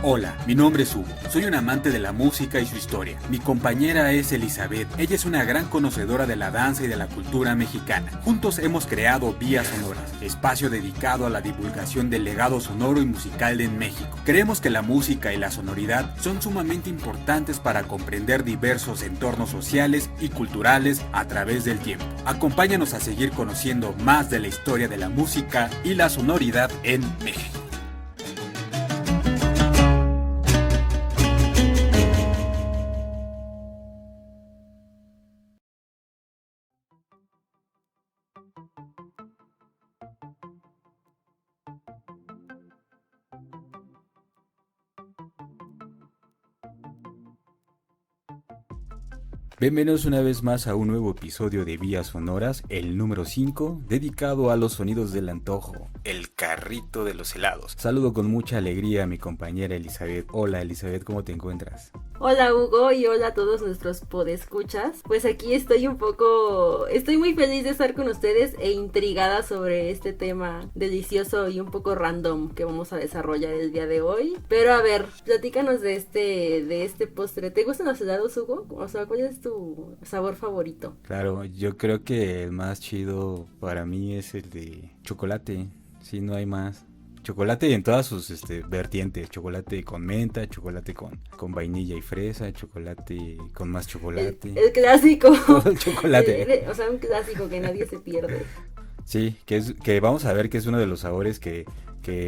Hola, mi nombre es Hugo. Soy un amante de la música y su historia. Mi compañera es Elizabeth. Ella es una gran conocedora de la danza y de la cultura mexicana. Juntos hemos creado Vías Sonoras, espacio dedicado a la divulgación del legado sonoro y musical de México. Creemos que la música y la sonoridad son sumamente importantes para comprender diversos entornos sociales y culturales a través del tiempo. Acompáñanos a seguir conociendo más de la historia de la música y la sonoridad en México. Bienvenidos una vez más a un nuevo episodio de Vías Sonoras, el número 5, dedicado a los sonidos del antojo, el carrito de los helados. Saludo con mucha alegría a mi compañera Elizabeth. Hola Elizabeth, ¿cómo te encuentras? Hola Hugo y hola a todos nuestros podescuchas. Pues aquí estoy muy feliz de estar con ustedes e intrigada sobre este tema delicioso y un poco random que vamos a desarrollar el día de hoy. Pero a ver, platícanos de este postre. ¿Te gustan los helados, Hugo? O sea, ¿cuál es tu sabor favorito? Claro, yo creo que el más chido para mí es el de chocolate, si no hay más. Chocolate en todas sus vertientes, chocolate con menta, chocolate con vainilla y fresa, chocolate con más chocolate. El clásico. Todo el chocolate. O sea, un clásico que nadie se pierde. Sí, que vamos a ver que es uno de los sabores que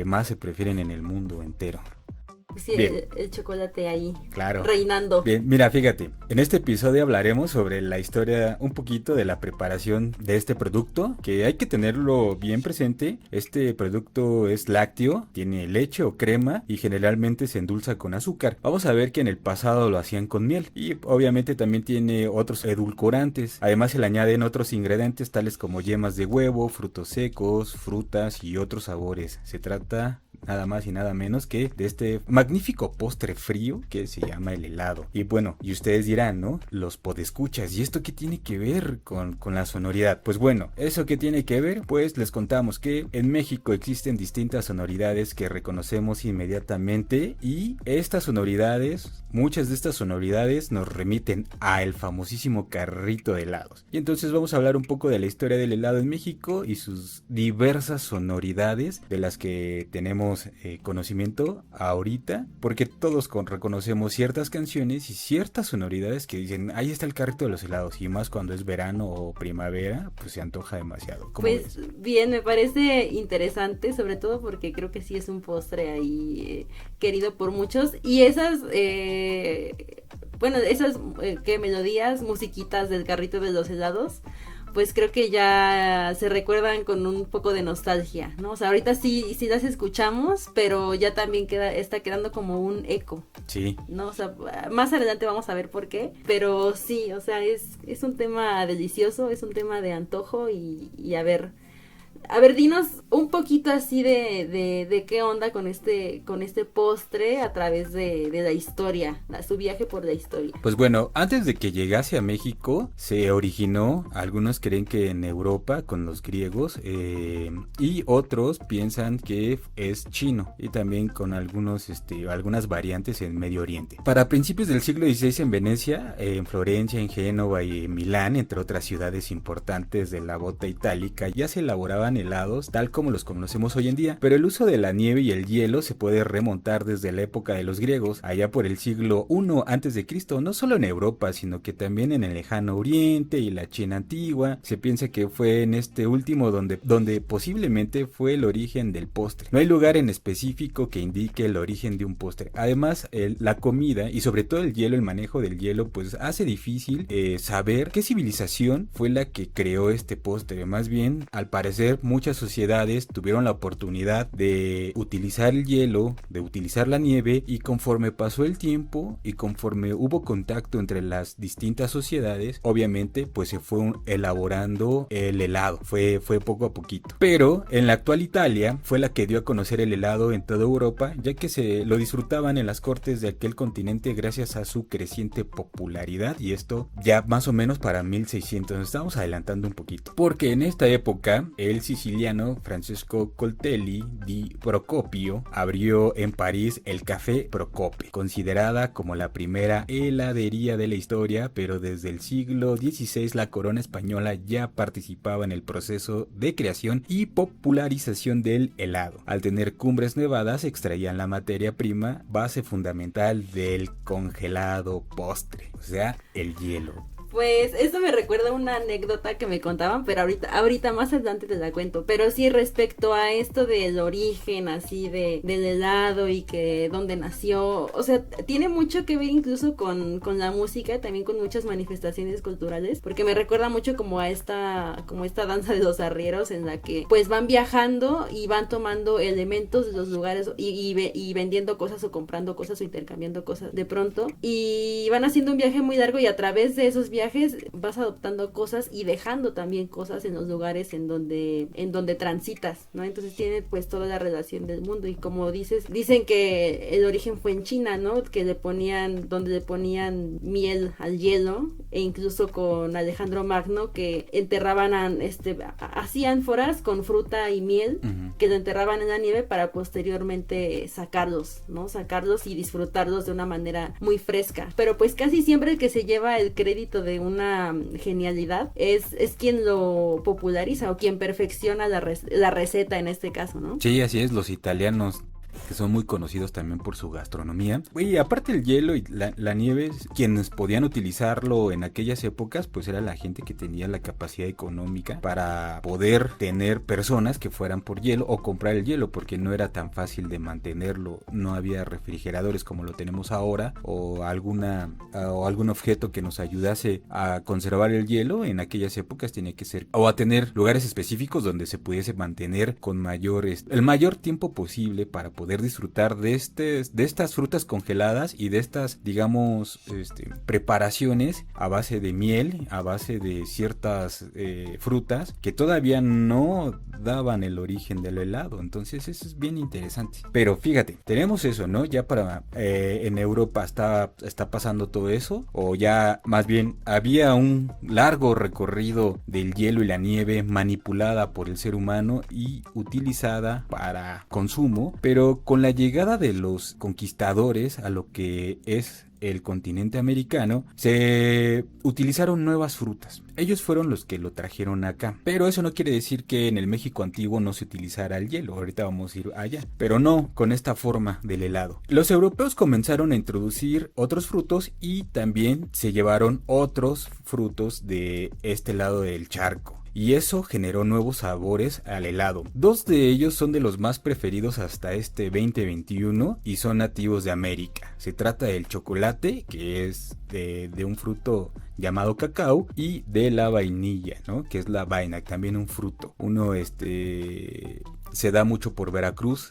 más se prefieren en el mundo entero. Sí, el chocolate ahí, claro, reinando. Bien, mira, fíjate, en este episodio hablaremos sobre la historia, un poquito de la preparación de este producto, que hay que tenerlo bien presente. Este producto es lácteo, tiene leche o crema y generalmente se endulza con azúcar. Vamos a ver que en el pasado lo hacían con miel y obviamente también tiene otros edulcorantes. Además se le añaden otros ingredientes tales como yemas de huevo, frutos secos, frutas y otros sabores. Se trata nada más y nada menos que de este magnífico postre frío que se llama el helado. Y bueno, y ustedes dirán, ¿no? Los podescuchas, ¿y esto qué tiene que ver con la sonoridad? Pues bueno, ¿eso qué tiene que ver? Pues les contamos que en México existen distintas sonoridades que reconocemos inmediatamente y estas sonoridades, muchas de estas sonoridades nos remiten al famosísimo carrito de helados. Y entonces vamos a hablar un poco de la historia del helado en México y sus diversas sonoridades de las que tenemos conocimiento ahorita, porque todos reconocemos ciertas canciones y ciertas sonoridades que dicen, ahí está el carrito de los helados, y más cuando es verano o primavera, pues se antoja demasiado. Pues ves? Bien, me parece interesante, sobre todo porque creo que sí es un postre ahí querido por muchos, y esas melodías, musiquitas del carrito de los helados, pues creo que ya se recuerdan con un poco de nostalgia, ¿no? O sea, ahorita sí las escuchamos, pero ya también está quedando como un eco. Sí. ¿No? O sea, más adelante vamos a ver por qué, pero sí, o sea, es un tema delicioso, es un tema de antojo y a ver, dinos un poquito así de qué onda con este postre a través de la historia, su viaje por la historia. Pues bueno, antes de que llegase a México, se originó, algunos creen que en Europa con los griegos, y otros piensan que es chino, y también con algunas variantes en Medio Oriente. Para principios del siglo XVI en Venecia, en Florencia, en Génova y en Milán, entre otras ciudades importantes de la bota itálica, ya se elaboraban helados tal como los conocemos hoy en día, pero el uso de la nieve y el hielo se puede remontar desde la época de los griegos, allá por el siglo I a.C., no solo en Europa, sino que también en el lejano Oriente y la China antigua. Se piensa que fue en este último donde posiblemente fue el origen del postre. No hay lugar en específico que indique el origen de un postre. Además, la comida y sobre todo el hielo, el manejo del hielo, pues hace difícil saber qué civilización fue la que creó este postre. Más bien, al parecer, muchas sociedades tuvieron la oportunidad de utilizar el hielo, de utilizar la nieve, y conforme pasó el tiempo y conforme hubo contacto entre las distintas sociedades, obviamente pues se fue elaborando el helado, fue poco a poquito. Pero en la actual Italia fue la que dio a conocer el helado en toda Europa, ya que se lo disfrutaban en las cortes de aquel continente gracias a su creciente popularidad, y esto ya más o menos para 1600, nos estamos adelantando un poquito, porque en esta época el el siciliano Francesco Coltelli di Procopio abrió en París el Café Procope, considerada como la primera heladería de la historia, pero desde el siglo XVI la corona española ya participaba en el proceso de creación y popularización del helado. Al tener cumbres nevadas extraían la materia prima, base fundamental del congelado postre, o sea, el hielo. Pues eso me recuerda una anécdota que me contaban, pero ahorita más adelante te la cuento. Pero sí, respecto a esto del origen así del helado y que dónde nació, o sea, tiene mucho que ver incluso con la música, también con muchas manifestaciones culturales, porque me recuerda mucho como esta danza de los arrieros, en la que pues van viajando y van tomando elementos de los lugares y vendiendo cosas o comprando cosas o intercambiando cosas de pronto, y van haciendo un viaje muy largo, y a través de esos viajes vas adoptando cosas y dejando también cosas en los lugares en donde transitas, ¿no? Entonces tiene pues toda la relación del mundo, y como dicen que el origen fue en China, ¿no? Que donde le ponían miel al hielo, e incluso con Alejandro Magno, que enterraban así ánforas con fruta y miel, que lo enterraban en la nieve para posteriormente sacarlos, ¿no? Sacarlos y disfrutarlos de una manera muy fresca. Pero pues casi siempre el que se lleva el crédito de una genialidad es quien lo populariza o quien perfecciona la receta en este caso, ¿no? Sí, así es, los italianos, que son muy conocidos también por su gastronomía. Y aparte el hielo y la nieve, quienes podían utilizarlo en aquellas épocas, pues era la gente que tenía la capacidad económica para poder tener personas que fueran por hielo o comprar el hielo, porque no era tan fácil de mantenerlo, no había refrigeradores como lo tenemos ahora, o algún objeto que nos ayudase a conservar el hielo. En aquellas épocas tenía que ser, o a tener lugares específicos donde se pudiese mantener con el mayor tiempo posible, para poder disfrutar de estas frutas congeladas y de estas, digamos, preparaciones a base de miel, a base de ciertas frutas que todavía no daban el origen del helado. Entonces eso es bien interesante. Pero fíjate, tenemos eso, ¿no? Ya en Europa está pasando todo eso, o ya más bien había un largo recorrido del hielo y la nieve manipulada por el ser humano y utilizada para consumo, pero con la llegada de los conquistadores a lo que es el continente americano, se utilizaron nuevas frutas. Ellos fueron los que lo trajeron acá, pero eso no quiere decir que en el México antiguo no se utilizara el hielo. Ahorita vamos a ir allá, pero no con esta forma del helado. Los europeos comenzaron a introducir otros frutos y también se llevaron otros frutos de este lado del charco, y eso generó nuevos sabores al helado. Dos de ellos son de los más preferidos hasta este 2021 y son nativos de América. Se trata del chocolate, que es de un fruto llamado cacao, y de la vainilla, ¿no? Que es la vaina, también un fruto. Se da mucho por Veracruz,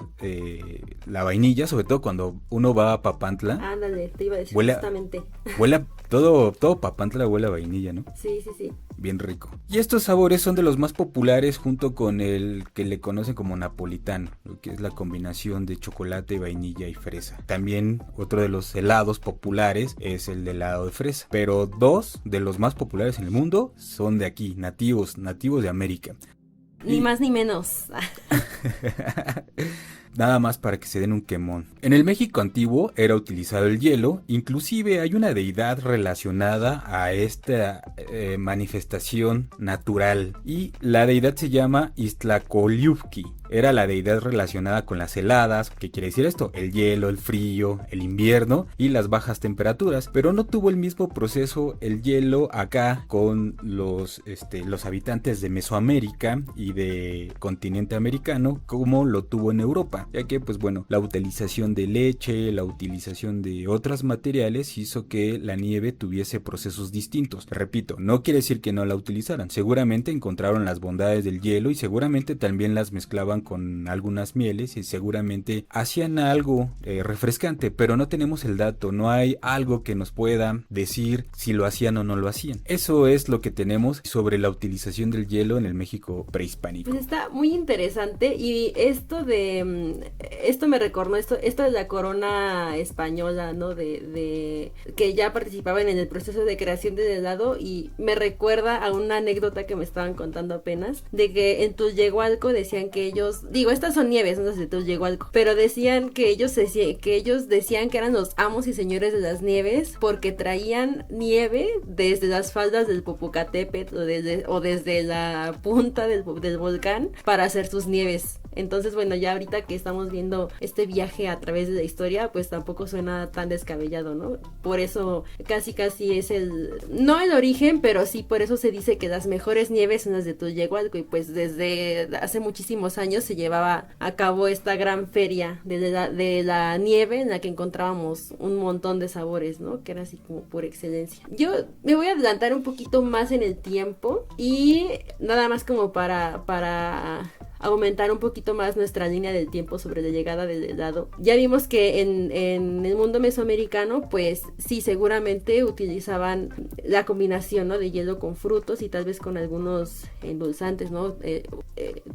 la vainilla, sobre todo cuando uno va a Papantla. Ándale, te iba a decir justamente. Todo Papantla huele a vainilla, ¿no? Sí. Bien rico. Y estos sabores son de los más populares, junto con el que le conocen como napolitano, lo que es la combinación de chocolate, vainilla y fresa. También otro de los helados populares es el de helado de fresa. Pero dos de los más populares en el mundo son de aquí, nativos de América. Ni más ni menos. Nada más para que se den un quemón. En el México antiguo era utilizado el hielo, inclusive hay una deidad relacionada a esta manifestación natural, y la deidad se llama Iztlacoliuhqui. Era la deidad relacionada con las heladas. ¿Qué quiere decir esto? El hielo, el frío, el invierno y las bajas temperaturas. Pero no tuvo el mismo proceso el hielo acá con los habitantes de Mesoamérica y de continente americano como lo tuvo en Europa, ya que pues bueno, la utilización de leche, la utilización de otros materiales hizo que la nieve tuviese procesos distintos. Repito, no quiere decir que no la utilizaran. Seguramente encontraron las bondades del hielo y seguramente también las mezclaban con algunas mieles y seguramente hacían algo refrescante, pero no tenemos el dato, no hay algo que nos pueda decir si lo hacían o no lo hacían. Eso es lo que tenemos sobre la utilización del hielo en el México prehispánico. Pues está muy interesante, y esto de esto me recordó, esto de la corona española, ¿no? De que ya participaban en el proceso de creación del helado, y me recuerda a una anécdota que me estaban contando apenas, de que en Tulyehualco decían que ellos, digo, estas son nieves, no sé de Tulyehualco, pero decían que ellos decían que eran los amos y señores de las nieves porque traían nieve desde las faldas del Popocatépetl o desde la punta del volcán para hacer sus nieves. Entonces, bueno, ya ahorita que estamos viendo este viaje a través de la historia, pues tampoco suena tan descabellado, ¿no? Por eso casi es no el origen, pero sí por eso se dice que las mejores nieves son las de Tulyehualco, y pues desde hace muchísimos años se llevaba a cabo esta gran feria de la nieve, en la que encontrábamos un montón de sabores, ¿no? Que era así como por excelencia. Yo me voy a adelantar un poquito más en el tiempo, y nada más como para aumentar un poquito más nuestra línea del tiempo sobre la llegada del helado. Ya vimos que en el mundo mesoamericano, pues sí, seguramente utilizaban la combinación, ¿no? De hielo con frutos y tal vez con algunos endulzantes, ¿no?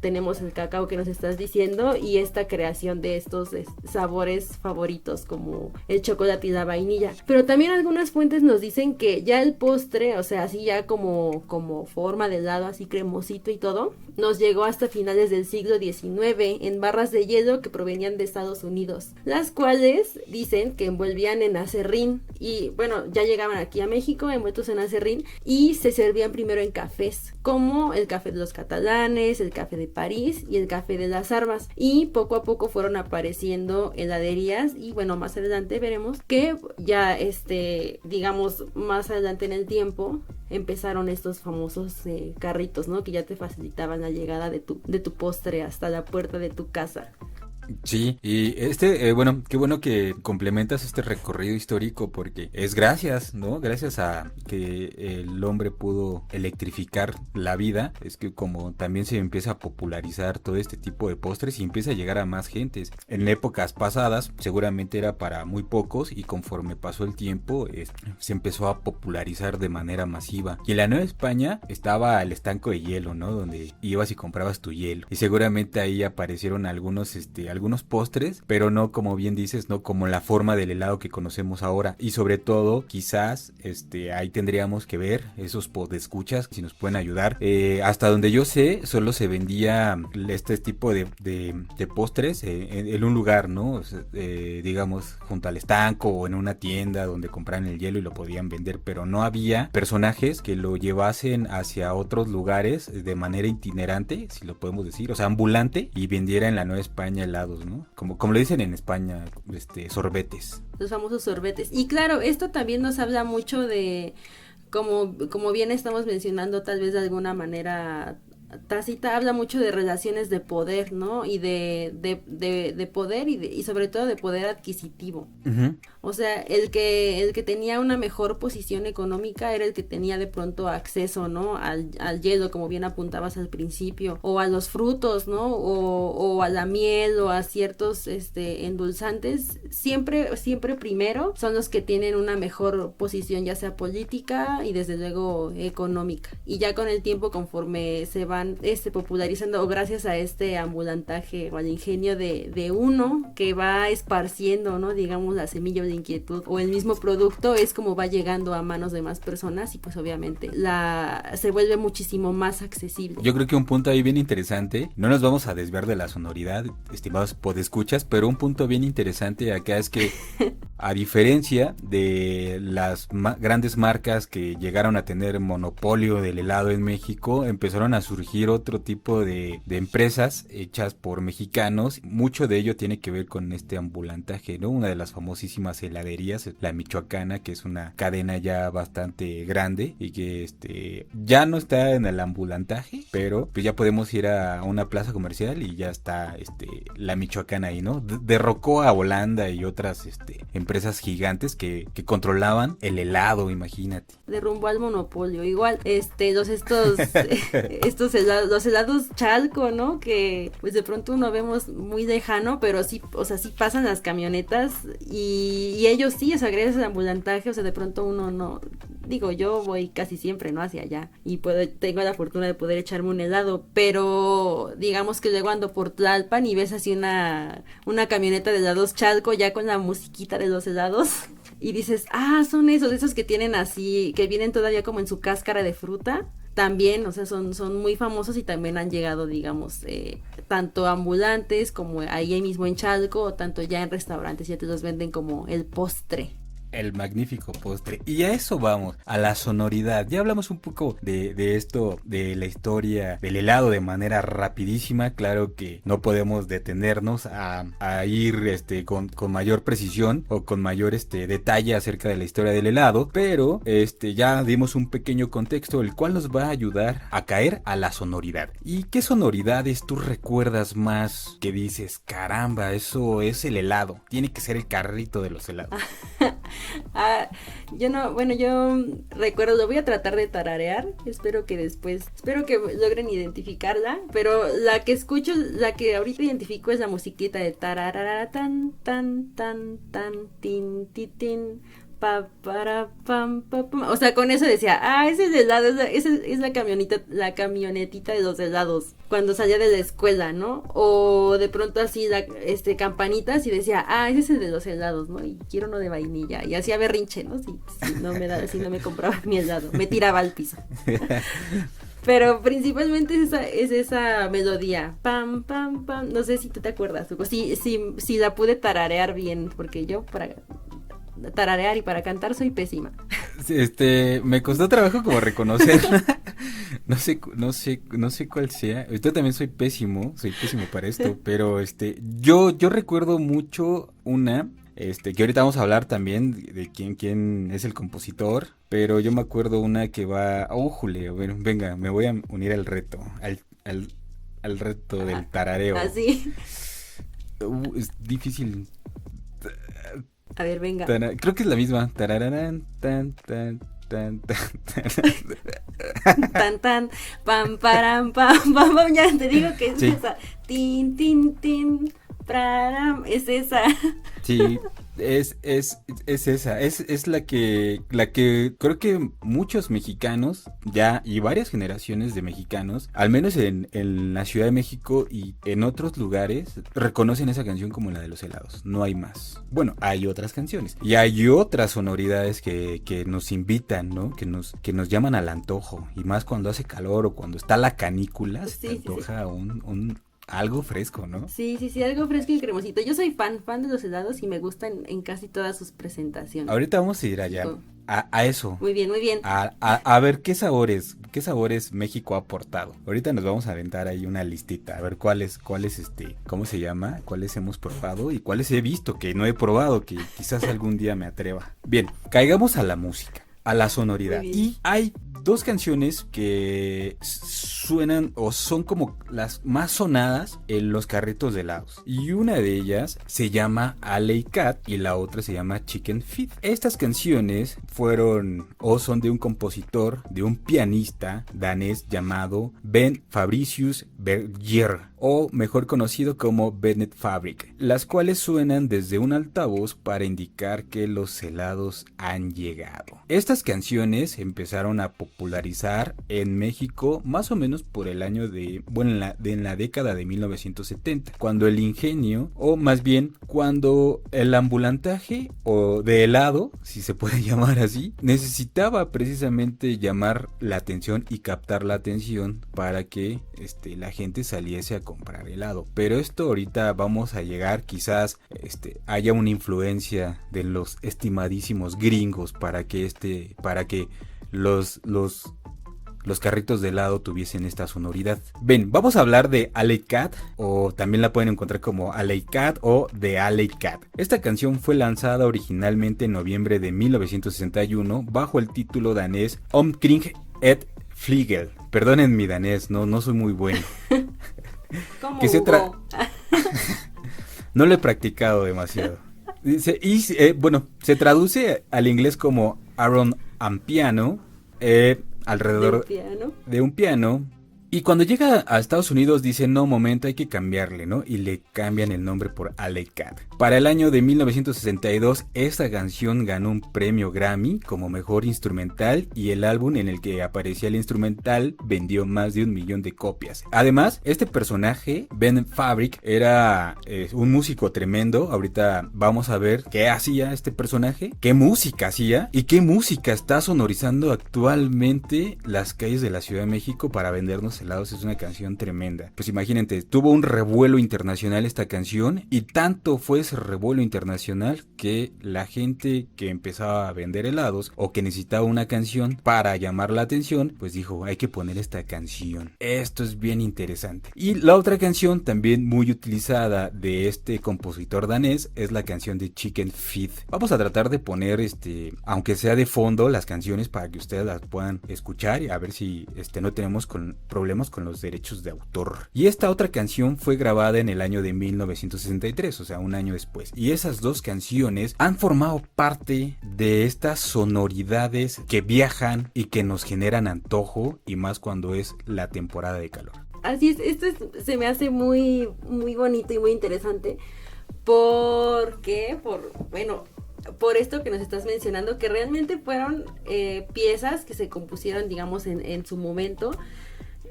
Tenemos el cacao que nos estás diciendo, y esta creación de estos sabores favoritos como el chocolate y la vainilla. Pero también algunas fuentes nos dicen que ya el postre, o sea, así ya como forma de helado, así cremosito y todo, nos llegó hasta finales del siglo XIX en barras de hielo que provenían de Estados Unidos, las cuales dicen que envolvían en aserrín, y bueno, ya llegaban aquí a México envueltos en aserrín, y se servían primero en cafés, como el café de los catalanes, el café de París y el café de las Armas, y poco a poco fueron apareciendo heladerías, y bueno, más adelante veremos que ya digamos más adelante en el tiempo empezaron estos famosos carritos, ¿no? Que ya te facilitaban la llegada de tu postre hasta la puerta de tu casa. Sí, y bueno, qué bueno que complementas este recorrido histórico, porque es gracias, ¿no? Gracias a que el hombre pudo electrificar la vida, es que como también se empieza a popularizar todo este tipo de postres y empieza a llegar a más gentes. En épocas pasadas seguramente era para muy pocos, y conforme pasó el tiempo se empezó a popularizar de manera masiva. Y en la Nueva España estaba el estanco de hielo, ¿no? Donde ibas y comprabas tu hielo, y seguramente ahí aparecieron algunos postres, pero no, como bien dices, no como la forma del helado que conocemos ahora. Y sobre todo, quizás ahí tendríamos que ver esos podescuchas si nos pueden ayudar. Hasta donde yo sé, solo se vendía este tipo de postres en un lugar, ¿no? O sea, digamos, junto al estanco o en una tienda donde compraran el hielo y lo podían vender, pero no había personajes que lo llevasen hacia otros lugares de manera itinerante, si lo podemos decir, o sea, ambulante, y vendiera en la Nueva España helados, ¿no? Como le dicen en España, sorbetes. Los famosos sorbetes. Y claro, esto también nos habla mucho de, como bien estamos mencionando, tal vez de alguna manera tácita, habla mucho de relaciones de poder, ¿no? Y de poder y sobre todo de poder adquisitivo. Uh-huh. O sea, el que tenía una mejor posición económica era el que tenía de pronto acceso, ¿no? Al hielo, como bien apuntabas al principio, o a los frutos, ¿no? O a la miel, o a ciertos endulzantes. Siempre primero son los que tienen una mejor posición, ya sea política y desde luego económica. Y ya con el tiempo, conforme se van popularizando, o gracias a este ambulantaje o al ingenio de uno que va esparciendo, ¿no? Digamos, la semilla de inquietud o el mismo producto, es como va llegando a manos de más personas, y pues obviamente se vuelve muchísimo más accesible. Yo creo que un punto ahí bien interesante, no nos vamos a desviar de la sonoridad, estimados podescuchas, pero un punto bien interesante acá es que a diferencia de las grandes marcas que llegaron a tener monopolio del helado en México, empezaron a surgir otro tipo de empresas hechas por mexicanos. Mucho de ello tiene que ver con este ambulantaje, ¿no? Una de las famosísimas heladerías, la Michoacana, que es una cadena ya bastante grande y que ya no está en el ambulantaje, pero pues ya podemos ir a una plaza comercial y ya está la Michoacana ahí, ¿no? Derrocó a Holanda y otras empresas gigantes que controlaban el helado, imagínate. Derrumbó al monopolio. Igual, los helados Chalco, ¿no? Que pues de pronto uno vemos muy lejano, pero sí, o sea, sí pasan las camionetas y ellos sí, o sea, gracias al ambulantaje, o sea, de pronto uno digo, yo voy casi siempre, ¿no? Hacia allá y tengo la fortuna de poder echarme un helado, pero digamos que luego ando por Tlalpan y ves así una camioneta de helados Chalco ya con la musiquita de los helados y dices, son esos que tienen así, que vienen todavía como en su cáscara de fruta. También, o sea, son muy famosos y también han llegado, digamos, tanto ambulantes como ahí mismo en Chalco, o tanto ya en restaurantes, ya te los venden como el postre. El magnífico postre. Y a eso vamos, a la sonoridad. Ya hablamos un poco de esto, de la historia del helado de manera rapidísima. Claro que no podemos detenernos a ir con mayor precisión o con mayor detalle acerca de la historia del helado. Pero ya dimos un pequeño contexto, el cual nos va a ayudar a caer a la sonoridad. ¿Y qué sonoridades tú recuerdas más que dices, caramba, eso es el helado? Tiene que ser el carrito de los helados. Yo recuerdo, lo voy a tratar de tararear, espero que logren identificarla, pero la que escucho, la que ahorita identifico es la musiquita de tararara tan tan tan tan tin tin tin pa para pam pa pam. O sea, con eso decía, ese es el helado, es la camionetita de los helados cuando salía de la escuela, ¿no? O de pronto así campanitas y decía, ese es el de los helados, ¿no? Y quiero uno de vainilla. Y hacía berrinche, ¿no? Si no me compraba mi helado, me tiraba al piso. Pero principalmente es esa melodía. Pam, pam, pam. No sé si tú te acuerdas, Hugo. Si la pude tararear bien, porque yo para tararear y para cantar soy pésima. Me costó trabajo como reconocer. No sé cuál sea. Yo también soy pésimo para esto, pero yo recuerdo mucho una que ahorita vamos a hablar también de quién es el compositor, pero yo me acuerdo una que va, jule, bueno, venga, me voy a unir al reto, al reto del tarareo. Así. Es difícil. A ver, venga. Creo que es la misma. Tarararán, tan, tan, tan, tan, tan, pam, param, pam, pam, pam. Ya te digo que es esa. Tin, tin, tin, praram. Es esa. Sí, es esa. Es la que creo que muchos mexicanos ya y varias generaciones de mexicanos, al menos en la Ciudad de México y en otros lugares, reconocen esa canción como la de los helados. No hay más. Bueno, hay otras canciones y hay otras sonoridades que nos invitan, ¿no? Que nos llaman al antojo, y más cuando hace calor o cuando está la canícula, se te antoja algo fresco, ¿no? Sí, algo fresco y cremosito. Yo soy fan de los helados y me gustan en casi todas sus presentaciones. Ahorita vamos a ir allá, a eso. Muy bien. A ver qué sabores México ha aportado. Ahorita nos vamos a aventar ahí una listita, a ver cuáles ¿cómo se llama? Cuáles hemos probado y cuáles he visto que no he probado, que quizás algún día me atreva. Bien, caigamos a la música, a la sonoridad. Y hay dos canciones que suenan o son como las más sonadas en los carritos de helados. Y una de ellas se llama Alley Cat y la otra se llama Chicken Feed. Estas canciones son de un compositor, de un pianista danés llamado Ben Fabricius Berger, o mejor conocido como Bennett Fabric, las cuales suenan desde un altavoz para indicar que los helados han llegado. Estas canciones empezaron a popularizar en México más o menos por el año en la década de 1970, cuando el ingenio, o más bien cuando el ambulantaje o de helado, si se puede llamar así, necesitaba precisamente llamar la atención y captar la atención para que la gente saliese a comprar helado. Pero esto ahorita vamos a llegar, quizás haya una influencia de los estimadísimos gringos para que los carritos de helado tuviesen esta sonoridad. Ven, vamos a hablar de Alley Cat, o también la pueden encontrar como Alley Cat o The Alley Cat. Esta canción fue lanzada originalmente en noviembre de 1961 bajo el título danés Omkring et Fliegel. Perdonen mi danés, no soy muy bueno. ¿Cómo No lo he practicado demasiado. Se traduce al inglés como Around a Piano, alrededor de un piano, Y cuando llega a Estados Unidos dice, no, momento, hay que cambiarle, ¿no? Y le cambian el nombre por Alley Cat. Para el año de 1962, esta canción ganó un premio Grammy como mejor instrumental y el álbum en el que aparecía el instrumental vendió más de 1 millón de copias. Además, este personaje, Ben Fabric, era un músico tremendo. Ahorita vamos a ver qué hacía este personaje, qué música hacía y qué música está sonorizando actualmente las calles de la Ciudad de México para vendernos helados. Es una canción tremenda. Pues imagínate, tuvo un revuelo internacional esta canción y tanto fue ese revuelo internacional que la gente que empezaba a vender helados o que necesitaba una canción para llamar la atención, pues dijo, hay que poner esta canción. Esto es bien interesante. Y la otra canción también muy utilizada de este compositor danés es la canción de Chicken Feed. Vamos a tratar de poner aunque sea de fondo, las canciones para que ustedes las puedan escuchar y a ver si no tenemos problemas con los derechos de autor. Y esta otra canción fue grabada en el año de 1963, o sea, un año después. Y esas dos canciones han formado parte de estas sonoridades que viajan y que nos generan antojo, y más cuando es la temporada de calor. Así es, se me hace muy, muy bonito y muy interesante. Porque, por esto que nos estás mencionando, que realmente fueron piezas que se compusieron, digamos, en su momento.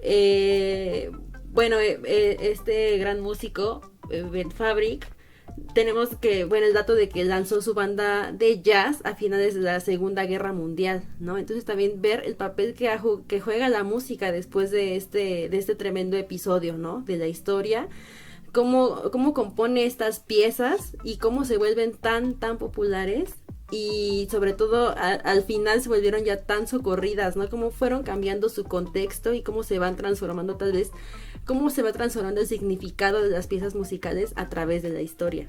Este gran músico, Ben Fabric, tenemos que, el dato de que lanzó su banda de jazz a finales de la Segunda Guerra Mundial, ¿no? Entonces también ver el papel que juega la música después de este tremendo episodio, ¿no? De la historia, cómo compone estas piezas y cómo se vuelven tan populares. Y sobre todo al final se volvieron ya tan socorridas, ¿no? Cómo fueron cambiando su contexto y cómo se van transformando cómo se va transformando el significado de las piezas musicales a través de la historia.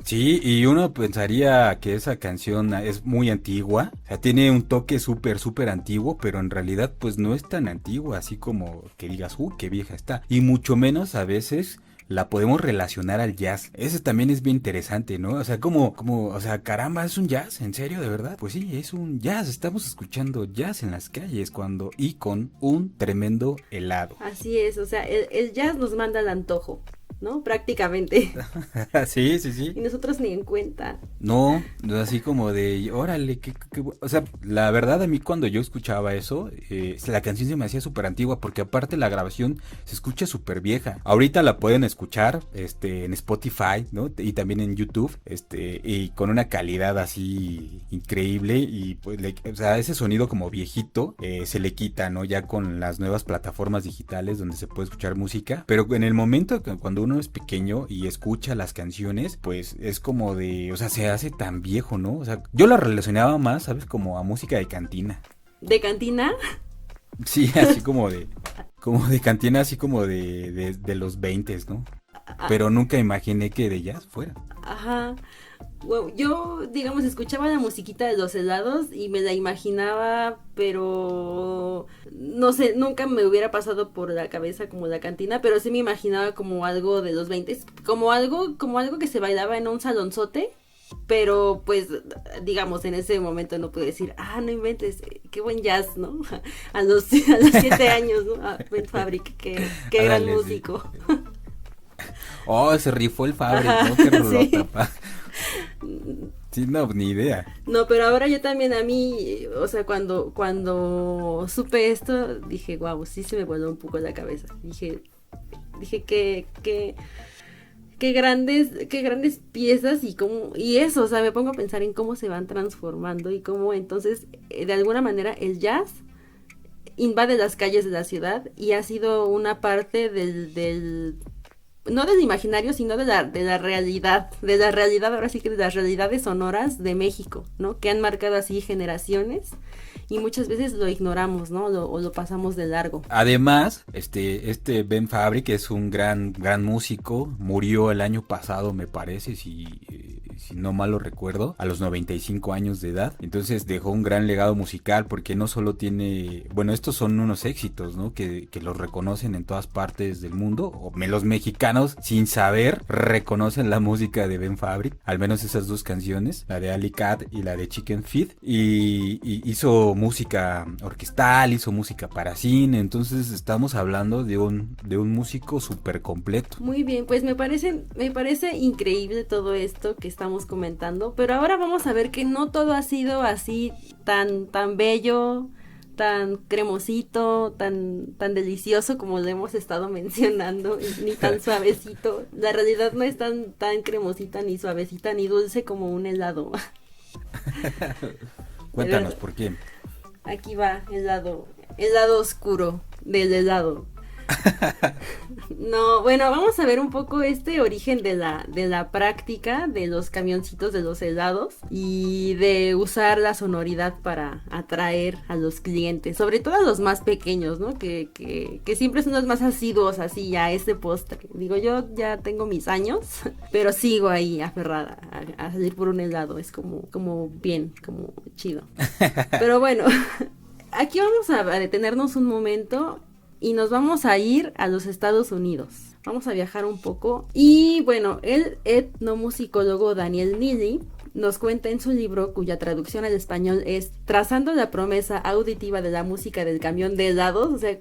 Sí, y uno pensaría que esa canción es muy antigua, o sea, tiene un toque súper antiguo, pero en realidad pues no es tan antigua, así como que digas, qué vieja está, y mucho menos a veces la podemos relacionar al jazz. Eso también es bien interesante, ¿no? O sea, o sea, caramba, ¿es un jazz? ¿En serio, de verdad? Pues sí, es un jazz. Estamos escuchando jazz en las calles y con un tremendo helado. Así es, o sea, el jazz nos manda al antojo, ¿no? Prácticamente. Sí. Y nosotros ni en cuenta. No, así como de, órale, o sea, la verdad a mí cuando yo escuchaba eso, la canción se me hacía súper antigua, porque aparte la grabación se escucha súper vieja. Ahorita la pueden escuchar, en Spotify, ¿no? Y también en YouTube, y con una calidad así increíble, y pues, o sea, ese sonido como viejito, se le quita, ¿no? Ya con las nuevas plataformas digitales donde se puede escuchar música, pero en el momento cuando uno es pequeño y escucha las canciones, pues es como de, o sea, se hace tan viejo, ¿no? O sea, yo la relacionaba más, ¿sabes? Como a música de cantina. ¿De cantina? Sí, así como de cantina, así como de los 20s, ¿no? Pero nunca imaginé que de jazz fuera. Ajá. Bueno, yo, digamos, escuchaba la musiquita de los helados y me la imaginaba, pero no sé, nunca me hubiera pasado por la cabeza como la cantina, pero sí me imaginaba como algo de los 20, como algo que se bailaba en un salonzote, pero pues, digamos, en ese momento no pude decir, no inventes, qué buen jazz, ¿no? A los 7 años, ¿no? Ben Fabric, qué gran músico. Sí. Oh, se rifó el Fabric, ¿no? Qué rolota, pa. Sí, no, ni idea. No, pero ahora yo también a mí, o sea, cuando supe esto, dije, wow, sí se me voló un poco la cabeza. Dije qué grandes piezas y eso, o sea, me pongo a pensar en cómo se van transformando y cómo entonces, de alguna manera, el jazz invade las calles de la ciudad y ha sido una parte del no del imaginario, sino de la realidad, ahora sí que de las realidades sonoras de México, ¿no? Que han marcado así generaciones y muchas veces lo ignoramos, ¿no? O lo pasamos de largo. Además, Ben Fabric es un gran músico, murió el año pasado, me parece, si si no mal lo recuerdo, a los 95 años de edad. Entonces dejó un gran legado musical porque no solo tiene, bueno, estos son unos éxitos, ¿no? Que los reconocen en todas partes del mundo, o los mexicanos sin saber reconocen la música de Ben Fabric, al menos esas dos canciones, la de Alley Cat y la de Chicken Feed, y hizo música orquestal, hizo música para cine, entonces estamos hablando de un músico súper completo. Muy bien, pues me parece increíble todo esto que estamos comentando, pero ahora vamos a ver que no todo ha sido así tan bello, tan cremosito, tan delicioso como lo hemos estado mencionando, ni tan suavecito. La realidad no es tan cremosita, ni suavecita, ni dulce como un helado. Cuéntanos, ¿por qué? Aquí va el lado oscuro del helado. No, bueno, vamos a ver un poco este origen de la práctica de los camioncitos de los helados y de usar la sonoridad para atraer a los clientes, sobre todo a los más pequeños, ¿no? Que siempre son los más asiduos así a este postre. Digo, yo ya tengo mis años, pero sigo ahí aferrada a salir por un helado, es como bien, como chido. Pero bueno, aquí vamos a detenernos un momento y nos vamos a ir a los Estados Unidos. Vamos a viajar un poco. Y bueno, el etnomusicólogo Daniel Neely nos cuenta en su libro, cuya traducción al español es Trazando la promesa auditiva de la música del camión de helados. O sea,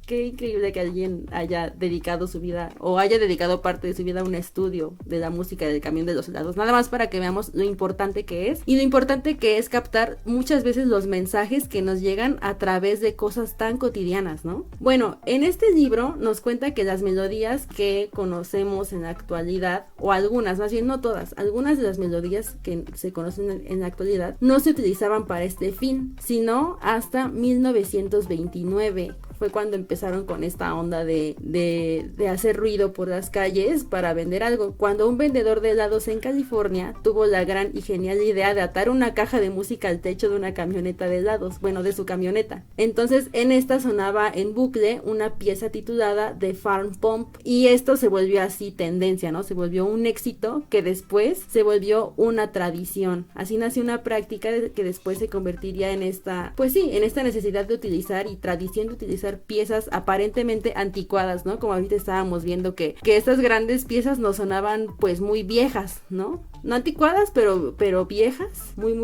qué increíble que alguien haya dedicado su vida o haya dedicado parte de su vida a un estudio de la música del camión de los helados. Nada más para que veamos lo importante que es y lo importante que es captar muchas veces los mensajes que nos llegan a través de cosas tan cotidianas, ¿no? Bueno, en este libro nos cuenta que las melodías que conocemos en la actualidad, o algunas, más bien no todas, algunas de las melodías que se conocen en la actualidad no se utilizaban para este fin, sino hasta 1929. Fue cuando empezaron con esta onda de hacer ruido por las calles para vender algo. Cuando un vendedor de helados en California tuvo la gran y genial idea de atar una caja de música al techo de una camioneta de helados, bueno, de su camioneta. Entonces en esta sonaba en bucle una pieza titulada The Farm Pump, y esto se volvió así tendencia, ¿no? Se volvió un éxito que después se volvió una tradición. Así nació una práctica que después se convertiría en esta, pues sí, en esta necesidad de utilizar y tradición de utilizar piezas aparentemente anticuadas, ¿no? Como ahorita estábamos viendo que estas grandes piezas nos sonaban pues muy viejas, ¿no? No anticuadas, pero viejas, muy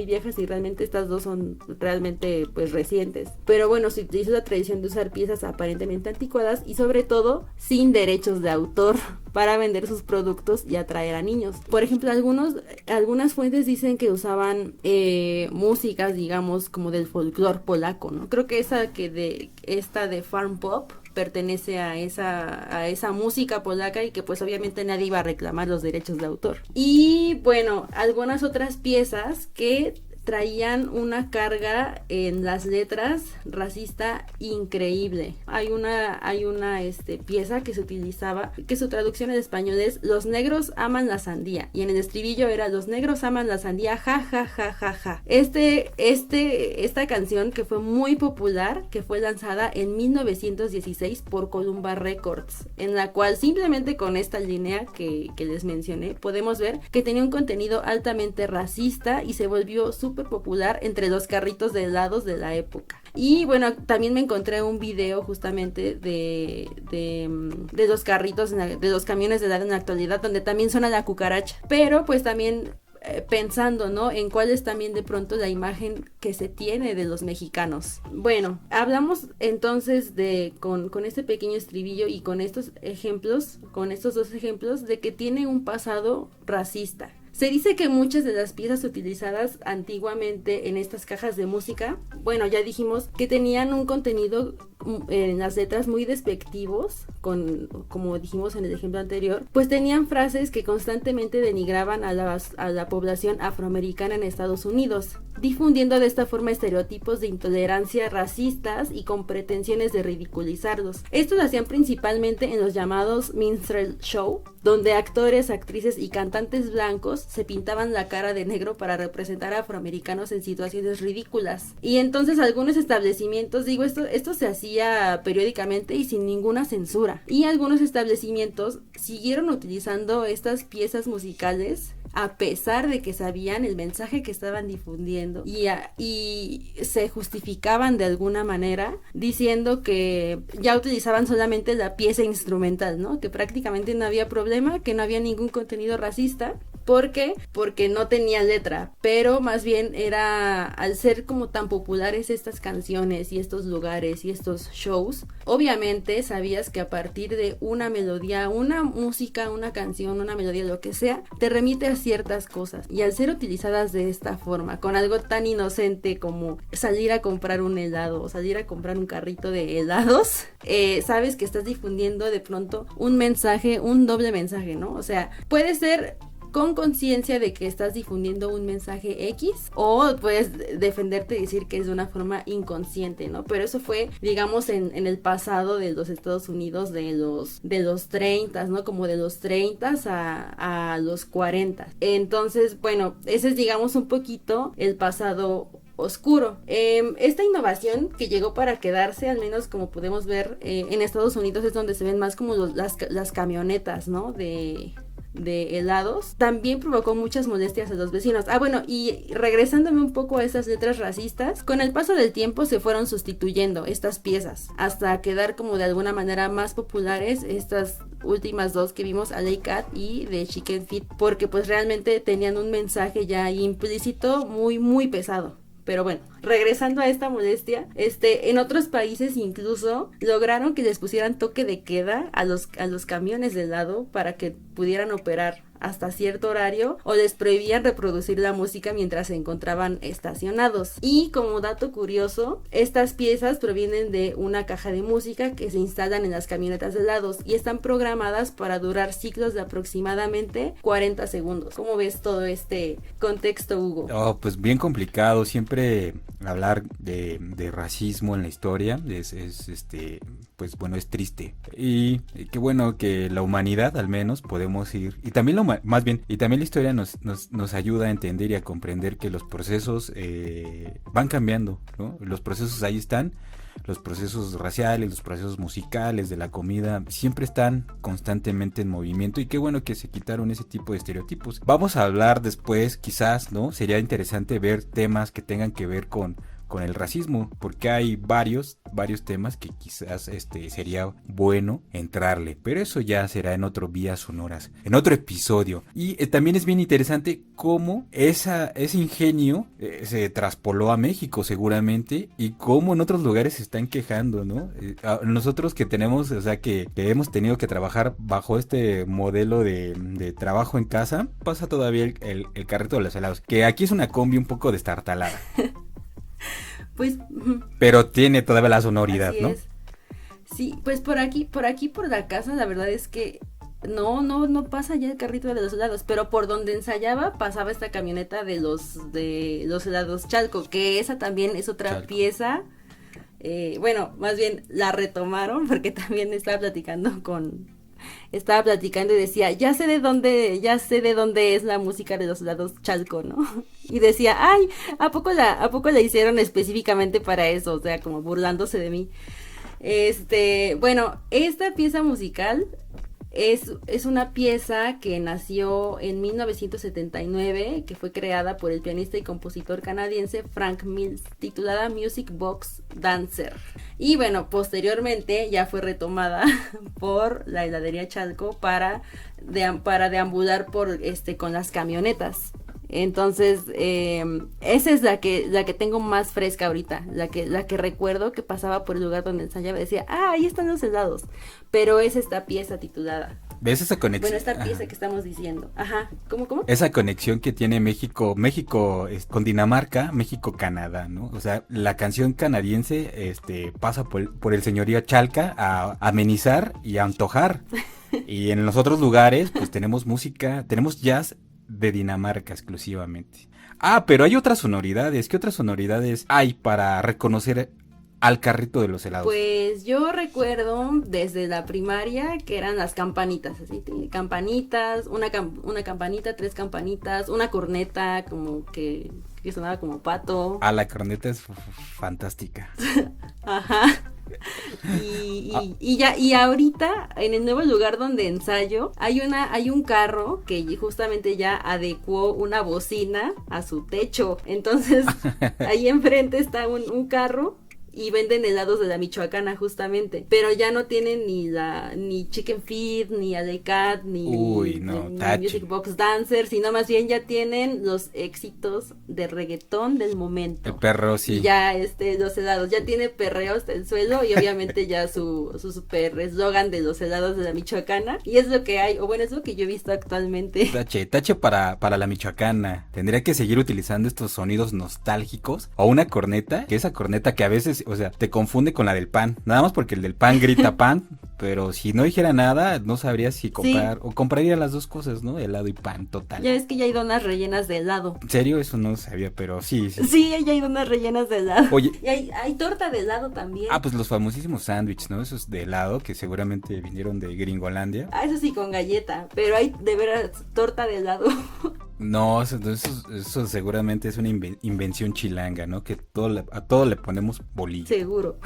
viejas, y realmente estas dos son realmente pues recientes. Pero bueno, se utiliza la tradición de usar piezas aparentemente anticuadas y sobre todo sin derechos de autor para vender sus productos y atraer a niños. Por ejemplo, algunas fuentes dicen que usaban músicas, digamos, como del folclore polaco, ¿no? Creo que esta de Farm Pop pertenece a esa música polaca, y que pues obviamente nadie iba a reclamar los derechos de autor. Y bueno, algunas otras piezas que traían una carga en las letras racista increíble. Hay una pieza que se utilizaba, que su traducción en español es Los negros aman la sandía, y en el estribillo era Los negros aman la sandía, ja ja ja ja ja. Esta canción, que fue muy popular, que fue lanzada en 1916 por Columbia Records, en la cual simplemente con esta línea que les mencioné podemos ver que tenía un contenido altamente racista y se volvió súper popular entre los carritos de helados de la época. Y bueno, también me encontré un video justamente de los carritos, de los camiones de helado en la actualidad, donde también suena la cucaracha, pero pues también pensando, ¿no? En cuál es también de pronto la imagen que se tiene de los mexicanos. Bueno, hablamos entonces con este pequeño estribillo y con estos dos ejemplos de que tiene un pasado racista. Se dice que muchas de las piezas utilizadas antiguamente en estas cajas de música, bueno, ya dijimos que tenían un contenido en las letras muy despectivos, como dijimos en el ejemplo anterior, pues tenían frases que constantemente denigraban a la población afroamericana en Estados Unidos, difundiendo de esta forma estereotipos de intolerancia racistas y con pretensiones de ridiculizarlos. Estos lo hacían principalmente en los llamados minstrel show, donde actores, actrices y cantantes blancos se pintaban la cara de negro para representar a afroamericanos en situaciones ridículas. Y entonces algunos establecimientos, esto se hacía periódicamente y sin ninguna censura. Y algunos establecimientos siguieron utilizando estas piezas musicales a pesar de que sabían el mensaje que estaban difundiendo y se justificaban de alguna manera diciendo que ya utilizaban solamente la pieza instrumental, ¿no? Que prácticamente no había problema, que no había ningún contenido racista. ¿Por qué? Porque no tenía letra, pero más bien era, al ser como tan populares estas canciones y estos lugares y estos shows, obviamente sabías que a partir de una melodía, una música, una canción, una melodía, lo que sea, te remite a ciertas cosas. Y al ser utilizadas de esta forma, con algo tan inocente como salir a comprar un helado o salir a comprar un carrito de helados, sabes que estás difundiendo de pronto un mensaje, un doble mensaje, ¿no? O sea, puede ser con conciencia de que estás difundiendo un mensaje X, o puedes defenderte y decir que es de una forma inconsciente, ¿no? Pero eso fue, digamos, en el pasado de los Estados Unidos de los 30, ¿no? Como de los 30 a los 40. Entonces, bueno, ese es, digamos, un poquito el pasado oscuro. Esta innovación que llegó para quedarse, al menos como podemos ver en Estados Unidos, es donde se ven más como las camionetas, ¿no? De helados, también provocó muchas molestias a los vecinos. Bueno, y regresándome un poco a esas letras racistas, con el paso del tiempo se fueron sustituyendo estas piezas hasta quedar como de alguna manera más populares estas últimas dos que vimos, Alley Cat y de Chicken Feet, porque pues realmente tenían un mensaje ya implícito muy muy pesado. Pero bueno, regresando a esta molestia, en otros países incluso lograron que les pusieran toque de queda a los camiones de helado para que pudieran operar hasta cierto horario, o les prohibían reproducir la música mientras se encontraban estacionados. Y como dato curioso, estas piezas provienen de una caja de música que se instalan en las camionetas de helados y están programadas para durar ciclos de aproximadamente 40 segundos. ¿Cómo ves todo este contexto, Hugo? Pues bien complicado. Siempre hablar de racismo en la historia pues bueno, es triste. Y qué bueno que la humanidad al menos podemos ir, y también la historia nos ayuda a entender y a comprender que los procesos van cambiando, ¿no? Los procesos ahí están, los procesos raciales, los procesos musicales, de la comida, siempre están constantemente en movimiento, y qué bueno que se quitaron ese tipo de estereotipos. Vamos a hablar después, quizás, ¿no? Sería interesante ver temas que tengan que ver con el racismo, porque hay varios temas que quizás sería bueno entrarle, pero eso ya será en otro Vías Sonoras, en otro episodio. Y también es bien interesante cómo ese ingenio se traspoló a México seguramente, y cómo en otros lugares se están quejando, ¿no? Nosotros que tenemos, o sea, que hemos tenido que trabajar bajo este modelo de trabajo en casa, pasa todavía el carrito de los helados, que aquí es una combi un poco destartalada. Pues, pero tiene todavía la sonoridad, ¿no? Es. Sí, pues por aquí por la casa, la verdad es que no pasa ya el carrito de los helados, pero por donde ensayaba pasaba esta camioneta de los helados Chalco, que esa también es otra Chalco. Pieza. Bueno, más bien la retomaron, porque también estaba platicando y decía, ya sé de dónde es la música de los helados Chalco, ¿no? Y decía, ay, ¿a poco la hicieron específicamente para eso? O sea, como burlándose de mí. Bueno, esta pieza musical es una pieza que nació en 1979, que fue creada por el pianista y compositor canadiense Frank Mills, titulada Music Box Dancer. Y bueno, posteriormente ya fue retomada por la heladería Chalco para deambular con las camionetas. Entonces, esa es la que tengo más fresca ahorita, la que recuerdo que pasaba por el lugar donde ensayaba y decía, ahí están los helados, pero es esta pieza titulada. ¿Ves esa conexión? Bueno, esta pieza que estamos diciendo. Ajá, ¿cómo? Esa conexión que tiene México con Dinamarca, México-Canadá, ¿no? O sea, la canción canadiense pasa por el señorío Chalca a amenizar y a antojar. Y en los otros lugares, pues tenemos música, tenemos jazz de Dinamarca exclusivamente. Pero hay otras sonoridades. ¿Qué otras sonoridades hay para reconocer al carrito de los helados? Pues yo recuerdo desde la primaria que eran las campanitas, así, campanitas, una campanita, 3 campanitas, una corneta como que sonaba como pato. La corneta es fantástica. Ajá. Y ahorita en el nuevo lugar donde ensayo hay un carro que justamente ya adecuó una bocina a su techo. Entonces ahí enfrente está un carro y venden helados de la Michoacana justamente, pero ya no tienen ni Chicken Feed, ni Alecat, Uy, no, ni tache. Music Box Dancer, sino más bien ya tienen los éxitos de reggaetón del momento. El perro, sí. Y ya los helados, ya tiene perreos del suelo y obviamente ya su super eslogan de los helados de la Michoacana, y es lo que hay, o bueno, es lo que yo he visto actualmente. Tache para la Michoacana. Tendría que seguir utilizando estos sonidos nostálgicos o una corneta, que esa corneta que a veces, o sea, te confunde con la del pan. Nada más porque el del pan grita pan, pero si no dijera nada, no sabría si comprar, sí. O compraría las dos cosas, ¿no? Helado y pan, total. Ya ves que ya hay donas rellenas de helado. ¿En serio? Eso no sabía, pero sí. Sí, ya hay donas rellenas de helado. Oye. Y hay torta de helado también. Ah, pues los famosísimos sándwiches, ¿no? Esos de helado que seguramente vinieron de Gringolandia. Ah, eso sí, con galleta, pero hay de veras torta de helado. No, eso seguramente es una invención chilanga, ¿no? Que a todo le ponemos bolillo. Seguro.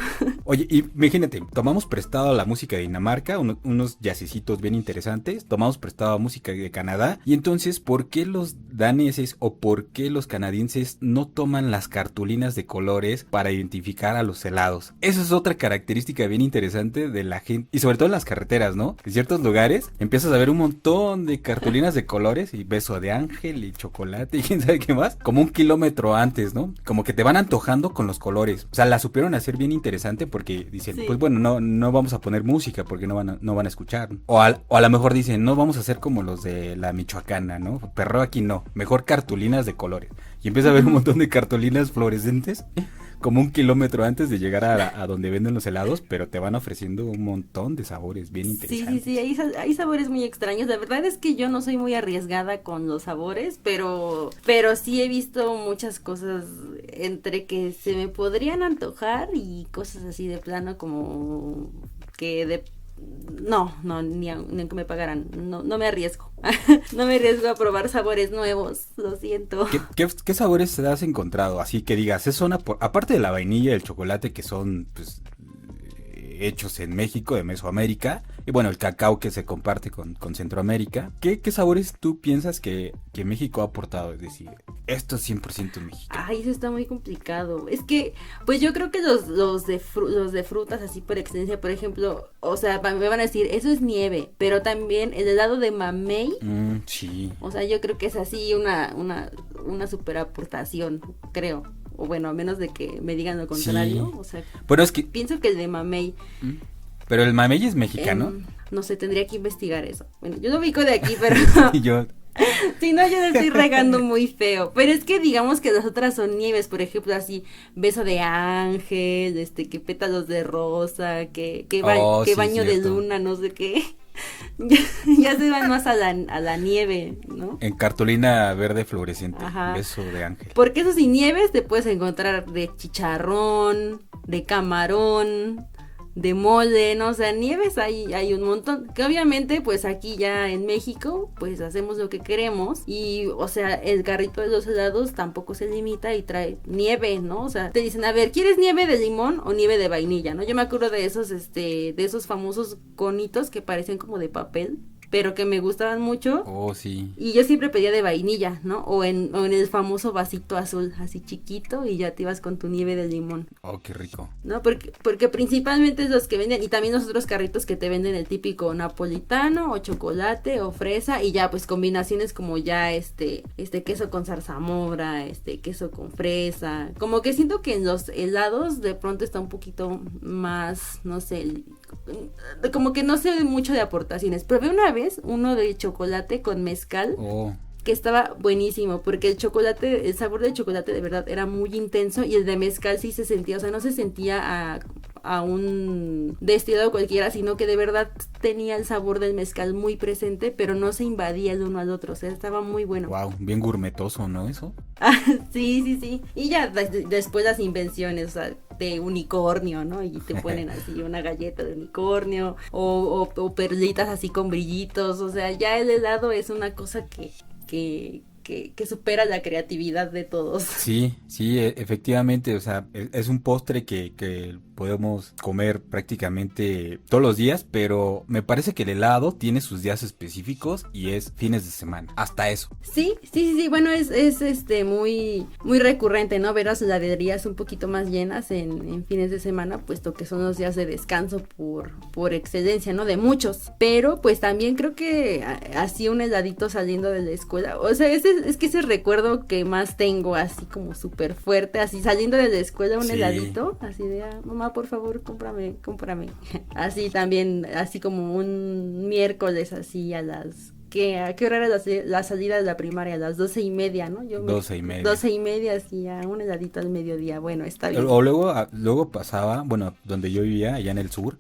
Oye, imagínate, tomamos prestado la música de Dinamarca, unos jazzecitos bien interesantes, tomamos prestado música de Canadá, y entonces, ¿por qué los daneses o por qué los canadienses no toman las cartulinas de colores para identificar a los helados? Esa es otra característica bien interesante de la gente, y sobre todo en las carreteras, ¿no? En ciertos lugares empiezas a ver un montón de cartulinas de colores y beso de ángel y chocolate y quién sabe qué más, como 1 kilómetro antes, ¿no? Como que te van antojando con los colores. O sea, la supieron hacer bien interesante porque dicen, sí. Pues bueno, no vamos a poner música porque no van a escuchar. O a lo mejor dicen, no vamos a hacer como los de la Michoacana, ¿no? Perro aquí no, mejor cartulinas de colores. Y empieza a ver un montón de cartulinas fluorescentes como 1 kilómetro antes de llegar a donde venden los helados, pero te van ofreciendo un montón de sabores bien interesantes. Sí, hay sabores muy extraños. La verdad es que yo no soy muy arriesgada con los sabores, pero sí he visto muchas cosas entre que se me podrían antojar y cosas así de plano como que no, ni aunque me pagaran, no me arriesgo. No me arriesgo a probar sabores nuevos, lo siento. ¿Qué sabores te has encontrado? Así que digas, aparte de la vainilla y el chocolate que son pues hechos en México, de Mesoamérica, y bueno, el cacao que se comparte con Centroamérica, ¿qué sabores tú piensas que México ha aportado? Es decir, esto es 100% mexicano. Ay, eso está muy complicado. Es que, pues yo creo que los de frutas así por excelencia, por ejemplo, o sea, me van a decir, eso es nieve, pero también el helado de mamey. Sí. O sea, yo creo que es así una super aportación, creo. O bueno, a menos de que me digan lo contrario. Sí. O sea, pero es que pienso que el de mamey. Pero el mamey es mexicano. No sé, tendría que investigar eso. Bueno, yo lo ubico de aquí, pero yo si no, yo le estoy regando muy feo. Pero es que digamos que las otras son nieves, por ejemplo, así, beso de ángel, que pétalos de rosa, que baño de luna, no sé qué. Ya se van más a la nieve, ¿no? En cartulina verde fluorescente. Ajá. Beso de ángel. Porque eso sin nieves te puedes encontrar de chicharrón, de camarón, de mole, ¿no? O sea, nieves hay un montón, que obviamente pues aquí ya en México pues hacemos lo que queremos y, o sea, el carrito de los helados tampoco se limita y trae nieve, ¿no? O sea, te dicen, a ver, ¿quieres nieve de limón o nieve de vainilla, no? Yo me acuerdo de esos famosos conitos que parecen como de papel, pero que me gustaban mucho. Oh, sí. Y yo siempre pedía de vainilla, ¿no? O en el famoso vasito azul, así chiquito, y ya te ibas con tu nieve de limón. Oh, qué rico. ¿No? Porque principalmente es los que venden, y también los otros carritos que te venden el típico napolitano, o chocolate, o fresa, y ya pues combinaciones como ya queso con zarzamora, queso con fresa. Como que siento que en los helados de pronto está un poquito más, no sé, como que no sé mucho de aportaciones. Probé una vez uno de chocolate con mezcal. Oh. Que estaba buenísimo, porque el sabor del chocolate de verdad era muy intenso y el de mezcal sí se sentía, o sea, no se sentía a un destilado cualquiera, sino que de verdad tenía el sabor del mezcal muy presente, pero no se invadía el uno al otro, o sea, estaba muy bueno. Wow, bien gourmetoso, ¿no? Eso. Sí. Y ya después las invenciones, o sea, de unicornio, ¿no? Y te ponen así una galleta de unicornio o perlitas así con brillitos, o sea, ya el helado es una cosa que que supera la creatividad de todos. Sí, sí, efectivamente, o sea, es un postre que podemos comer prácticamente todos los días, pero me parece que el helado tiene sus días específicos y es fines de semana, hasta eso. Sí, bueno, es muy, muy recurrente, ¿no? Ver las heladerías un poquito más llenas en fines de semana, puesto que son los días de descanso por excelencia, ¿no? De muchos, pero pues también creo que así un heladito saliendo de la escuela, o sea, es que ese recuerdo que más tengo, así como súper fuerte, así saliendo de la escuela un heladito, así de, mamá, por favor, cómprame. Así también, así como un miércoles, así ¿a qué hora era la salida de la primaria? A las 12:30, ¿no? 12:30. 12:30, así a un heladito al mediodía, bueno, está bien. O luego pasaba, bueno, donde yo vivía, allá en el sur,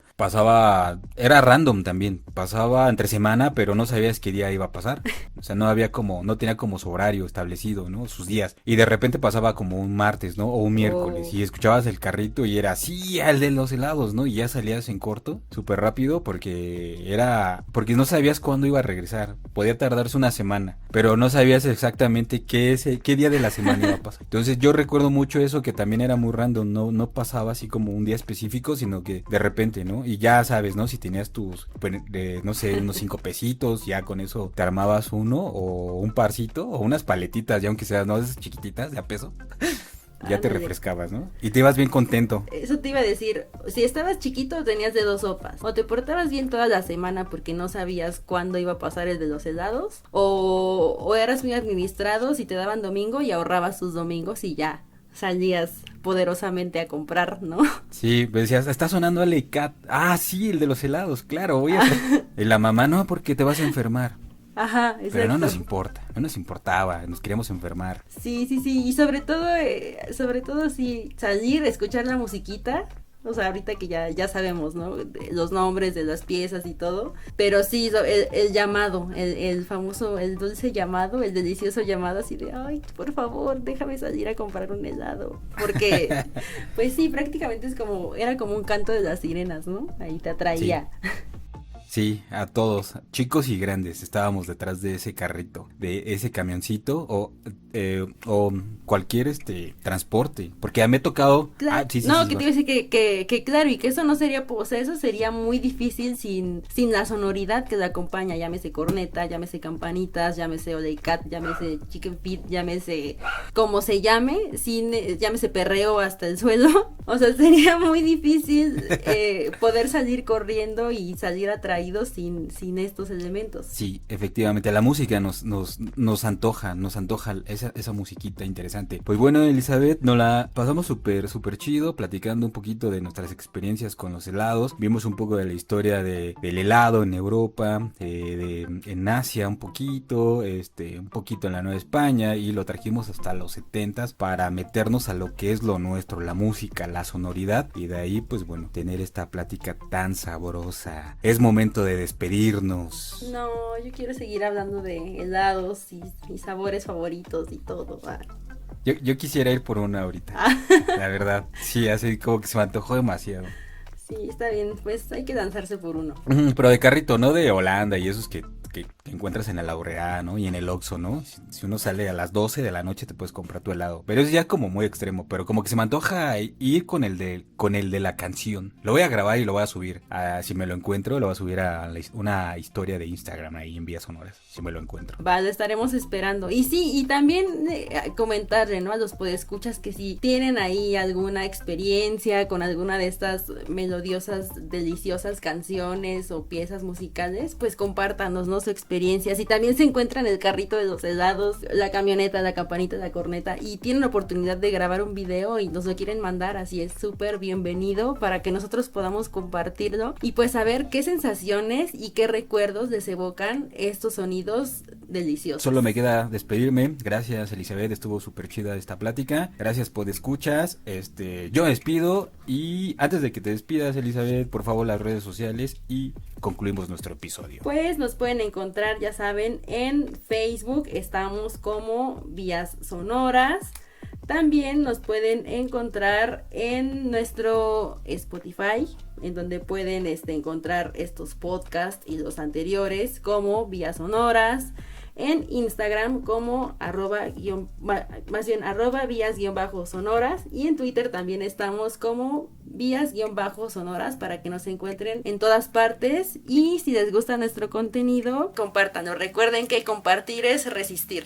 era random también, pasaba entre semana, pero no sabías qué día iba a pasar. O sea, no tenía como su horario establecido, ¿no? Sus días. Y de repente pasaba como un martes, ¿no? O un miércoles, y escuchabas el carrito y era así, el de los helados, ¿no? Y ya salías en corto, súper rápido, porque no sabías cuándo iba a regresar. Podía tardarse una semana, pero no sabías exactamente qué día de la semana iba a pasar. Entonces yo recuerdo mucho eso, que también era muy random, no pasaba así como un día específico, sino que de repente, ¿no? Y ya sabes, ¿no? Si tenías no sé, unos 5 pesitos, ya con eso te armabas uno, o un parcito, o unas paletitas, ya aunque sean, ¿no? Esas chiquititas de a peso. Ya te refrescabas, ¿no? Y te ibas bien contento. Eso te iba a decir, si estabas chiquito tenías de 2 sopas, o te portabas bien toda la semana porque no sabías cuándo iba a pasar el de los helados, o eras muy administrado si te daban domingo y ahorrabas tus domingos y ya salías poderosamente a comprar, ¿no? Sí, decías, está sonando Alecat. Ah, sí, el de los helados, claro, voy a... Y la mamá, no, porque te vas a enfermar. Ajá, exacto. Pero no nos importaba, nos queríamos enfermar. Sí, y sobre todo sí, salir, escuchar la musiquita, o sea, ahorita que ya sabemos, ¿no? Los nombres de las piezas y todo, pero sí, el llamado, el famoso, el dulce llamado, el delicioso llamado así de, ay, por favor, déjame salir a comprar un helado, porque, pues sí, prácticamente era como un canto de las sirenas, ¿no? Ahí te atraía. Sí. Sí, a todos, chicos y grandes, estábamos detrás de ese carrito, de ese camioncito o cualquier transporte, porque me ha tocado... Claro. Sí, te iba a decir que claro, y que eso no sería, o sea, eso sería muy difícil sin la sonoridad que la acompaña, llámese corneta, llámese campanitas, llámese Oleicat, llámese chicken feet, llámese como se llame, llámese perreo hasta el suelo, o sea, sería muy difícil poder salir corriendo y salir atraído sin estos elementos. Sí, efectivamente, la música nos antoja esa musiquita interesante. Pues bueno, Elizabeth, nos la pasamos súper chido, platicando un poquito de nuestras experiencias con los helados. Vimos un poco de la historia del helado en Europa, en Asia un poquito en la Nueva España, y lo trajimos hasta los 70s para meternos a lo que es lo nuestro, la música, la sonoridad, y de ahí, pues bueno, tener esta plática tan sabrosa. Es momento de despedirnos. No, yo quiero seguir hablando de helados y mis sabores favoritos y todo. Yo quisiera ir por una ahorita, la verdad. Sí, así como que se me antojó demasiado. Sí, está bien, pues hay que lanzarse por uno. Pero de carrito, no de Holanda y esos que encuentras en el Aurrerá, ¿no? Y en el Oxxo, ¿no? Si uno sale a las 12 de la noche te puedes comprar tu helado. Pero es ya como muy extremo, pero como que se me antoja ir con el de la canción. Lo voy a grabar y lo voy a subir. Si me lo encuentro, lo voy a subir a una historia de Instagram ahí en Vías Sonoras, si me lo encuentro. Vale, estaremos esperando. Y sí, y también comentarle, ¿no? A los podescuchas que si tienen ahí alguna experiencia con alguna de estas melodiosas, deliciosas canciones o piezas musicales, pues compártanos, ¿no? Su experiencia. Si también se encuentran el carrito de los helados, la camioneta, la campanita, la corneta, y tienen la oportunidad de grabar un video y nos lo quieren mandar, así es súper bienvenido para que nosotros podamos compartirlo y pues saber qué sensaciones y qué recuerdos les evocan estos sonidos deliciosos. Solo me queda despedirme. Gracias, Elizabeth, estuvo súper chida esta plática. Gracias por escuchas. Yo me despido, y antes de que te despidas, Elizabeth, por favor, las redes sociales, y concluimos nuestro episodio. Pues nos pueden encontrar, ya saben, en Facebook estamos como Vías Sonoras. También nos pueden encontrar en nuestro Spotify, en donde pueden encontrar estos podcasts y los anteriores como Vías Sonoras. en Instagram como @vías_sonoras, y en Twitter también estamos como vías_sonoras para que nos encuentren en todas partes. Y si les gusta nuestro contenido, compártanlo. Recuerden que compartir es resistir.